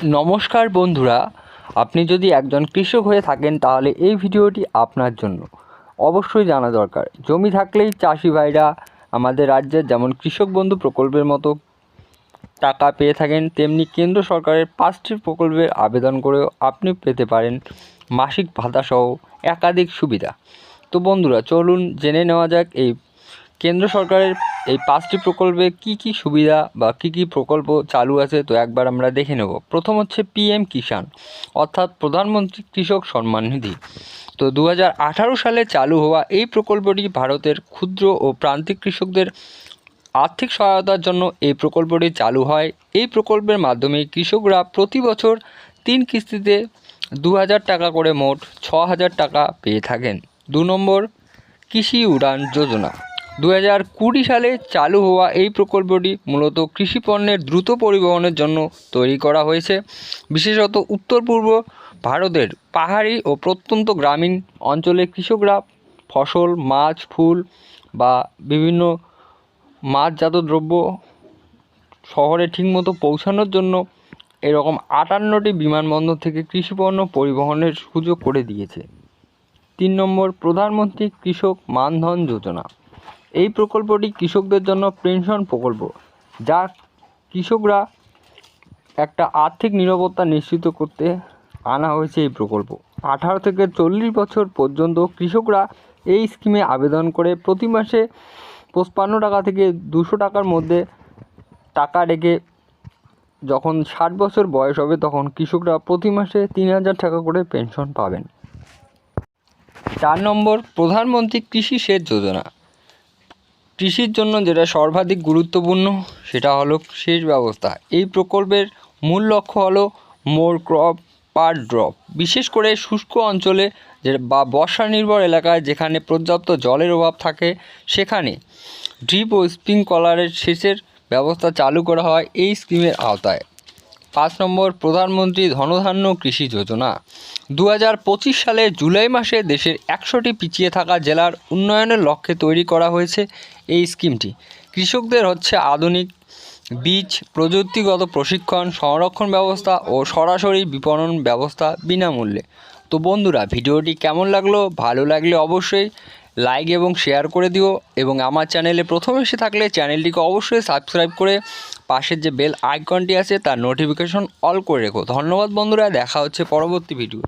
নমস্কার বন্ধুরা, আপনি যদি একজন কৃষক হয়ে থাকেন তাহলে এই ভিডিওটি আপনার জন্য। অবশ্যই জানা দরকার, জমি থাকলেই চাষি ভাইরা আমাদের রাজ্যের যেমন কৃষক বন্ধু প্রকল্পের মতো টাকা পেয়ে থাকেন, তেমনি কেন্দ্র সরকারের 5টি প্রকল্পের আবেদন করেও আপনি পেতে পারেন মাসিক ভাতাসহ একাধিক সুবিধা। তো বন্ধুরা, চলুন জেনে নেওয়া যাক এই কেন্দ্র সরকারের এই 5টি প্রকল্পে কি কি সুবিধা বা কি কি প্রকল্প চালু আছে। তো একবার আমরা দেখে নেব। প্রথম হচ্ছে পিএম কিষাণ, অর্থাৎ প্রধানমন্ত্রী কৃষক সম্মান নিধি। তো 2018 সালে চালু হওয়া এই প্রকল্পটি ভারতের ক্ষুদ্র ও প্রান্তিক কৃষকদের আর্থিক সহায়তার জন্য এই প্রকল্পটি চালু হয়। এই প্রকল্পের মাধ্যমে কৃষকরা প্রতি বছর 3 কিস্তিতে 2000 টাকা করে মোট 6000 টাকা পেয়ে থাকেন। 2 নম্বর, কৃষি উড়ান যোজনা। 2020 সালে চালু হওয়া এই প্রকল্পটি মূলত কৃষি পণ্যের দ্রুত পরিবহনের জন্য তৈরি করা হয়েছে। বিশেষত উত্তর পূর্ব ভারতের পাহাড়ি ও প্রত্যন্ত গ্রামীণ অঞ্চলে কৃষকরা ফসল, মাছ, ফুল বা বিভিন্ন মাছজাত দ্রব্য শহরে ঠিকমতো পৌঁছানোর জন্য এরকম 58টি বিমানবন্দর থেকে কৃষিপণ্য পরিবহনের সুযোগ করে দিয়েছে। 3 নম্বর, প্রধানমন্ত্রী কৃষক মানধন যোজনা। এই প্রকল্পটি কৃষকদের জন্য পেনশন প্রকল্প, যা কৃষকরা একটা আর্থিক নিরাপত্তা নিশ্চিত করতে আনা হয়েছে। এই প্রকল্প 18 থেকে 40 বছর পর্যন্ত কৃষকরা এই স্কিমে আবেদন করে প্রতি মাসে 55 টাকা থেকে 200 টাকার মধ্যে টাকা রেখে যখন 60 বছর বয়স হবে তখন কৃষকরা প্রতি মাসে 3000 টাকা করে পেনশন পাবেন। 4 নম্বর, প্রধানমন্ত্রী কৃষি সেচ যোজনা। কৃষির জন্য যেটা সর্বাধিক গুরুত্বপূর্ণ সেটা হলো সেচ ব্যবস্থা। এই প্রকল্পের মূল লক্ষ্য হলো মোর ক্রপ পার ড্রপ। বিশেষ করে শুষ্ক অঞ্চলে বা বর্ষা নির্ভর এলাকায় যেখানে পর্যাপ্ত জলের অভাব থাকে সেখানে ড্রিপ ও স্প্রিংকলারের সেচের ব্যবস্থা চালু করা হয় এই স্কিমের আওতায়। 5 নম্বর, প্রধানমন্ত্রী ধনধান্য কৃষি যোজনা। 2025 সালে জুলাই মাসে দেশের 100টি পিছিয়ে থাকা জেলার উন্নয়নের লক্ষ্যে তৈরি করা হয়েছে এই স্কিমটি। কৃষকদের হচ্ছে আধুনিক বীজ, প্রযুক্তিগত প্রশিক্ষণ, সংরক্ষণ ব্যবস্থা ও সরাসরি বিপণন ব্যবস্থা বিনামূল্যে। তো বন্ধুরা, ভিডিওটি কেমন লাগলো? ভালো লাগলে অবশ্যই লাইক এবং শেয়ার করে দিও, এবং আমার চ্যানেলে প্রথম এসে থাকলে চ্যানেলটিকে অবশ্যই সাবস্ক্রাইব করে পাশের যে বেল আইকনটি আছে তার নোটিফিকেশন অল করে রেখো। ধন্যবাদ বন্ধুরা, দেখা হচ্ছে পরবর্তী ভিডিও।